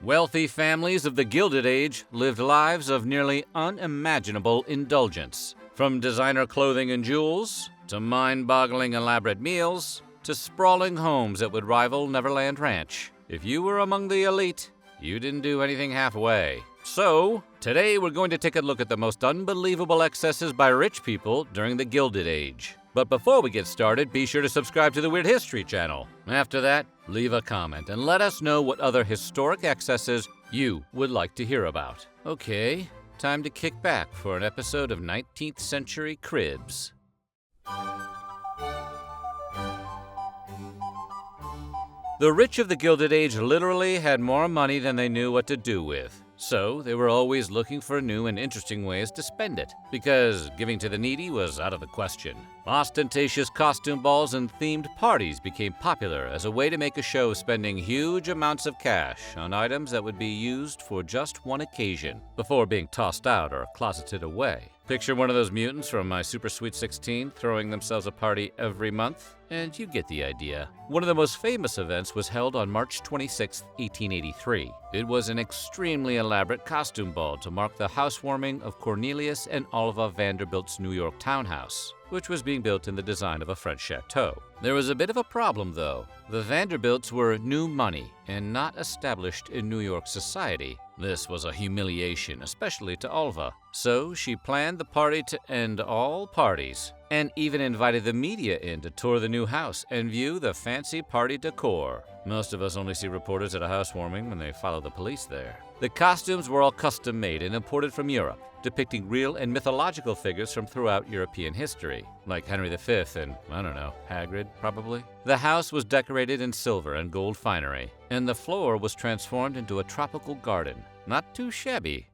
Wealthy families of the Gilded Age lived lives of nearly unimaginable indulgence. From designer clothing and jewels, to mind-boggling elaborate meals, to sprawling homes that would rival Neverland Ranch. If you were among the elite, you didn't do anything halfway. So, today we're going to take a look at the most unbelievable excesses by rich people during the Gilded Age. But before we get started, be sure to subscribe to the Weird History channel. After that, leave a comment and let us know what other historic excesses you would like to hear about. Okay, time to kick back for an episode of 19th Century Cribs. The rich of the Gilded Age literally had more money than they knew what to do with. So they were always looking for new and interesting ways to spend it, because giving to the needy was out of the question. Ostentatious costume balls and themed parties became popular as a way to make a show of spending huge amounts of cash on items that would be used for just one occasion, before being tossed out or closeted away. Picture one of those mutants from My Super Sweet 16 throwing themselves a party every month, and you get the idea. One of the most famous events was held on March 26, 1883. It was an extremely elaborate costume ball to mark the housewarming of Cornelius and Alva Vanderbilt's New York townhouse, which was being built in the design of a French chateau. There was a bit of a problem, though. The Vanderbilts were new money and not established in New York society. This was a humiliation, especially to Alva. So she planned the party to end all parties, and even invited the media in to tour the new house and view the fancy party decor. Most of us only see reporters at a housewarming when they follow the police there. The costumes were all custom-made and imported from Europe, depicting real and mythological figures from throughout European history, like Henry V and, I don't know, Hagrid, probably. The house was decorated in silver and gold finery, and the floor was transformed into a tropical garden. Not too shabby.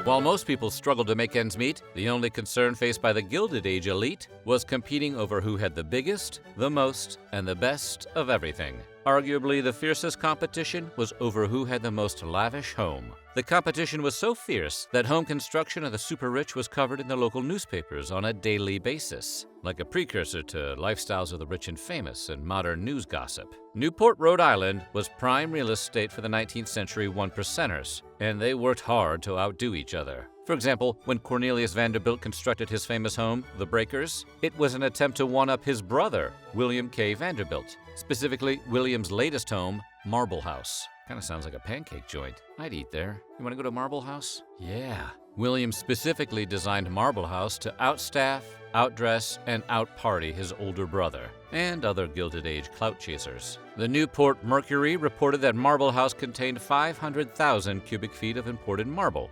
While most people struggled to make ends meet, the only concern faced by the Gilded Age elite was competing over who had the biggest, the most, and the best of everything. Arguably, the fiercest competition was over who had the most lavish home. The competition was so fierce that home construction of the super-rich was covered in the local newspapers on a daily basis, like a precursor to lifestyles of the rich and famous and modern news gossip. Newport, Rhode Island was prime real estate for the 19th century one-percenters, and they worked hard to outdo each other. For example, when Cornelius Vanderbilt constructed his famous home, the Breakers, it was an attempt to one-up his brother, William K. Vanderbilt, specifically William's latest home, Marble House. Kind of sounds like a pancake joint. I'd eat there. You want to go to Marble House? Yeah. William specifically designed Marble House to outstaff, outdress, and outparty his older brother and other Gilded Age clout chasers. The Newport Mercury reported that Marble House contained 500,000 cubic feet of imported marble.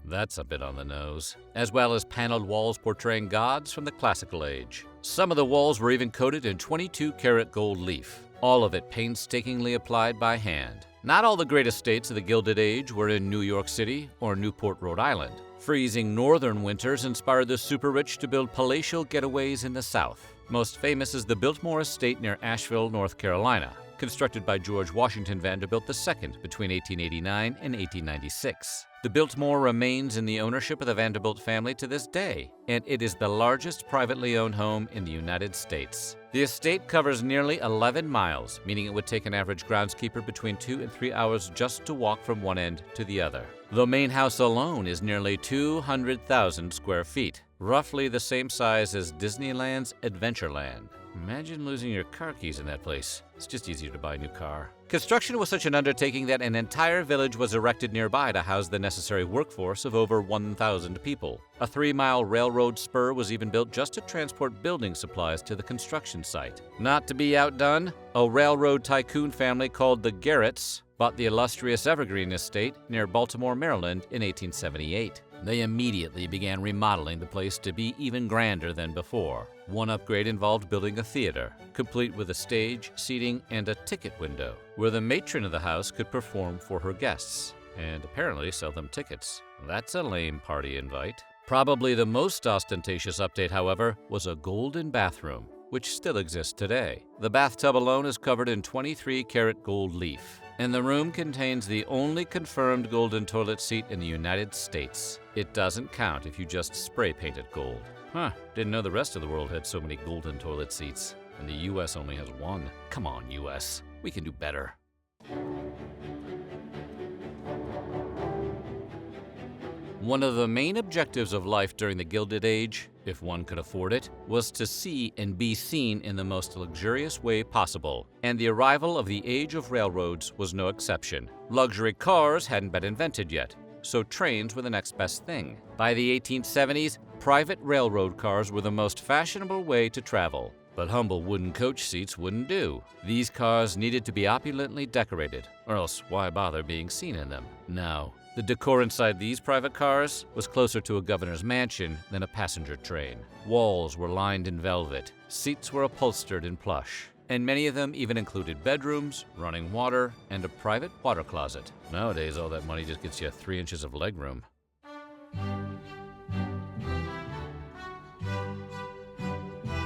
That's a bit on the nose. As well as paneled walls portraying gods from the Classical Age. Some of the walls were even coated in 22-karat gold leaf, all of it painstakingly applied by hand. Not all the great estates of the Gilded Age were in New York City or Newport, Rhode Island. Freezing northern winters inspired the super-rich to build palatial getaways in the South. Most famous is the Biltmore Estate near Asheville, North Carolina, constructed by George Washington Vanderbilt II between 1889 and 1896. The Biltmore remains in the ownership of the Vanderbilt family to this day, and it is the largest privately owned home in the United States. The estate covers nearly 11 miles, meaning it would take an average groundskeeper between 2 and 3 hours just to walk from one end to the other. The main house alone is nearly 200,000 square feet, roughly the same size as Disneyland's Adventureland. Imagine losing your car keys in that place. It's just easier to buy a new car. Construction was such an undertaking that an entire village was erected nearby to house the necessary workforce of over 1,000 people. A 3-mile railroad spur was even built just to transport building supplies to the construction site. Not to be outdone, a railroad tycoon family called the Garretts bought the illustrious Evergreen Estate near Baltimore, Maryland in 1878. They immediately began remodeling the place to be even grander than before. One upgrade involved building a theater, complete with a stage, seating, and a ticket window, where the matron of the house could perform for her guests, and apparently sell them tickets. That's a lame party invite. Probably the most ostentatious update, however, was a golden bathroom, which still exists today. The bathtub alone is covered in 23-karat gold leaf, and the room contains the only confirmed golden toilet seat in the United States. It doesn't count if you just spray paint it gold. Didn't know the rest of the world had so many golden toilet seats. and the US only has one. Come on, US. We can do better. One of the main objectives of life during the Gilded Age, if one could afford it, was to see and be seen in the most luxurious way possible, and the arrival of the age of railroads was no exception. Luxury cars hadn't been invented yet, so trains were the next best thing. By the 1870s, private railroad cars were the most fashionable way to travel. But humble wooden coach seats wouldn't do. These cars needed to be opulently decorated, or else why bother being seen in them? No. The decor inside these private cars was closer to a governor's mansion than a passenger train. Walls were lined in velvet, seats were upholstered in plush, and many of them even included bedrooms, running water, and a private water closet. Nowadays, all that money just gets you 3 inches of legroom.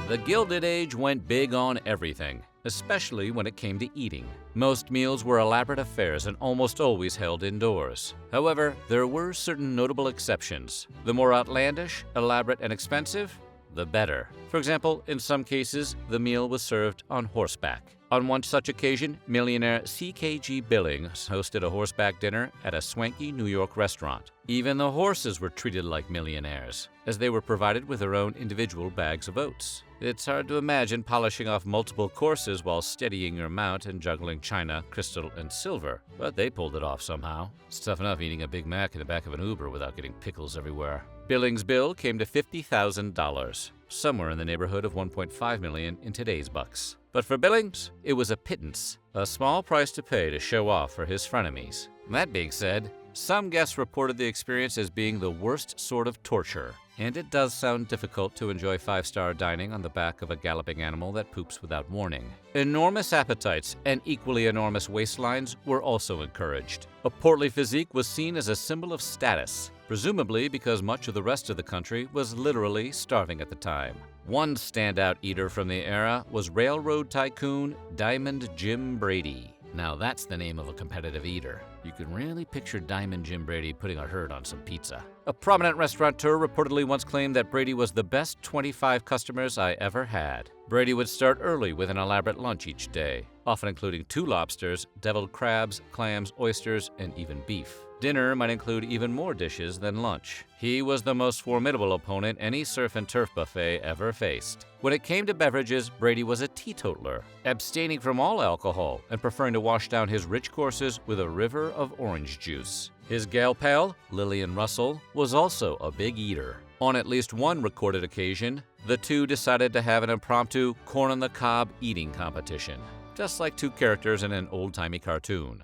The Gilded Age went big on everything, especially when it came to eating. Most meals were elaborate affairs and almost always held indoors. However, there were certain notable exceptions. The more outlandish, elaborate, and expensive, the better. For example, in some cases, the meal was served on horseback. On one such occasion, millionaire C.K.G. Billings hosted a horseback dinner at a swanky New York restaurant. Even the horses were treated like millionaires, as they were provided with their own individual bags of oats. It's hard to imagine polishing off multiple courses while steadying your mount and juggling china, crystal, and silver, but they pulled it off somehow. It's tough enough eating a Big Mac in the back of an Uber without getting pickles everywhere. Billings' bill came to $50,000, somewhere in the neighborhood of $1.5 million in today's bucks. But for Billings, it was a pittance, a small price to pay to show off for his frenemies. That being said, some guests reported the experience as being the worst sort of torture, and it does sound difficult to enjoy five-star dining on the back of a galloping animal that poops without warning. Enormous appetites and equally enormous waistlines were also encouraged. A portly physique was seen as a symbol of status, presumably because much of the rest of the country was literally starving at the time. One standout eater from the era was railroad tycoon Diamond Jim Brady. Now that's the name of a competitive eater. You can really picture Diamond Jim Brady putting a hurt on some pizza. A prominent restaurateur reportedly once claimed that Brady was the best 25 customers I ever had. Brady would start early with an elaborate lunch each day, often including 2 lobsters, deviled crabs, clams, oysters, and even beef. Dinner might include even more dishes than lunch. He was the most formidable opponent any surf and turf buffet ever faced. When it came to beverages, Brady was a teetotaler, abstaining from all alcohol and preferring to wash down his rich courses with a river of orange juice. His gal pal, Lillian Russell, was also a big eater. On at least one recorded occasion, the two decided to have an impromptu corn-on-the-cob eating competition, just like 2 characters in an old-timey cartoon.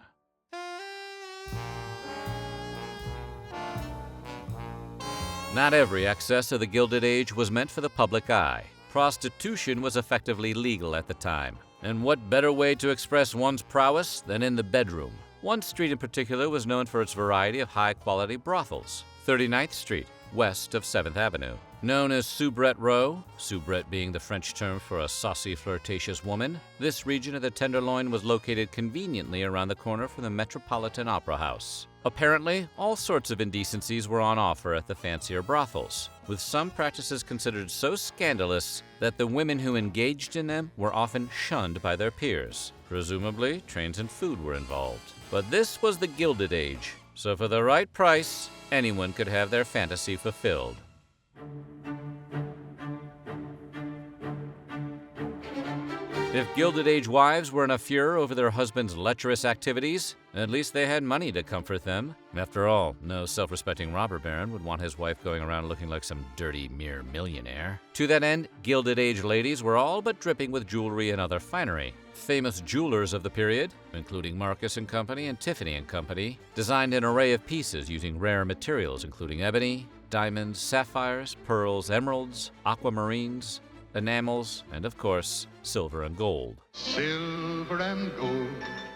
Not every excess of the Gilded Age was meant for the public eye. Prostitution was effectively legal at the time, and what better way to express one's prowess than in the bedroom? One street in particular was known for its variety of high-quality brothels. 39th Street, west of 7th Avenue. Known as soubrette row, soubrette being the French term for a saucy, flirtatious woman, this region of the Tenderloin was located conveniently around the corner from the Metropolitan Opera House. Apparently, all sorts of indecencies were on offer at the fancier brothels, with some practices considered so scandalous that the women who engaged in them were often shunned by their peers. Presumably, trains and food were involved. But this was the Gilded Age, so for the right price, anyone could have their fantasy fulfilled. If Gilded Age wives were in a furor over their husbands' lecherous activities, at least they had money to comfort them. After all, no self-respecting robber baron would want his wife going around looking like some dirty mere millionaire. To that end, Gilded Age ladies were all but dripping with jewelry and other finery. Famous jewelers of the period, including Marcus & Company and Tiffany & Company, designed an array of pieces using rare materials including ebony, diamonds, sapphires, pearls, emeralds, aquamarines, enamels, and of course, silver and gold. Silver and gold.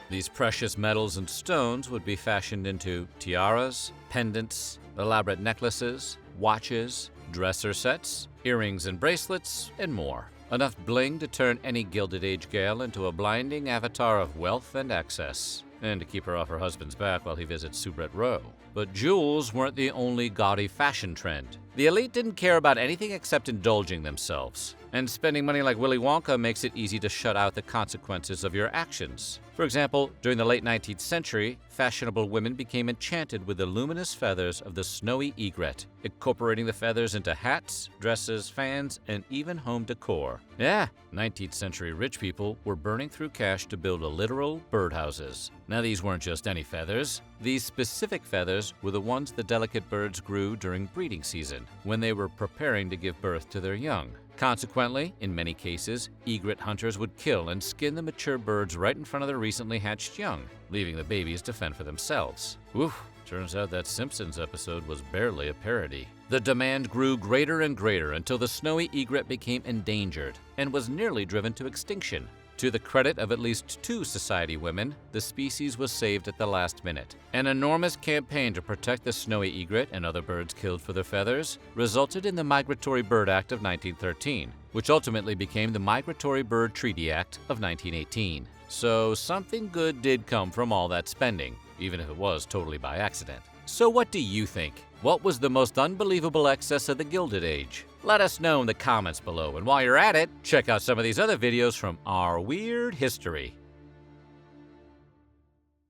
These precious metals and stones would be fashioned into tiaras, pendants, elaborate necklaces, watches, dresser sets, earrings and bracelets, and more. Enough bling to turn any Gilded Age gal into a blinding avatar of wealth and excess, and to keep her off her husband's back while he visits Soubrette Row. But jewels weren't the only gaudy fashion trend. The elite didn't care about anything except indulging themselves. And spending money like Willy Wonka makes it easy to shut out the consequences of your actions. For example, during the late 19th century, fashionable women became enchanted with the luminous feathers of the snowy egret, incorporating the feathers into hats, dresses, fans, and even home decor. Yeah, 19th century rich people were burning through cash to build literal birdhouses. Now, these weren't just any feathers. These specific feathers were the ones the delicate birds grew during breeding season, when they were preparing to give birth to their young. Consequently, in many cases, egret hunters would kill and skin the mature birds right in front of their recently hatched young, leaving the babies to fend for themselves. Oof, turns out that Simpsons episode was barely a parody. The demand grew greater and greater until the snowy egret became endangered and was nearly driven to extinction. To the credit of at least 2 society women, the species was saved at the last minute. An enormous campaign to protect the snowy egret and other birds killed for their feathers resulted in the Migratory Bird Act of 1913, which ultimately became the Migratory Bird Treaty Act of 1918. So something good did come from all that spending, even if it was totally by accident. So what do you think? What was the most unbelievable excess of the Gilded Age? Let us know in the comments below, and while you're at it, check out some of these other videos from our weird history.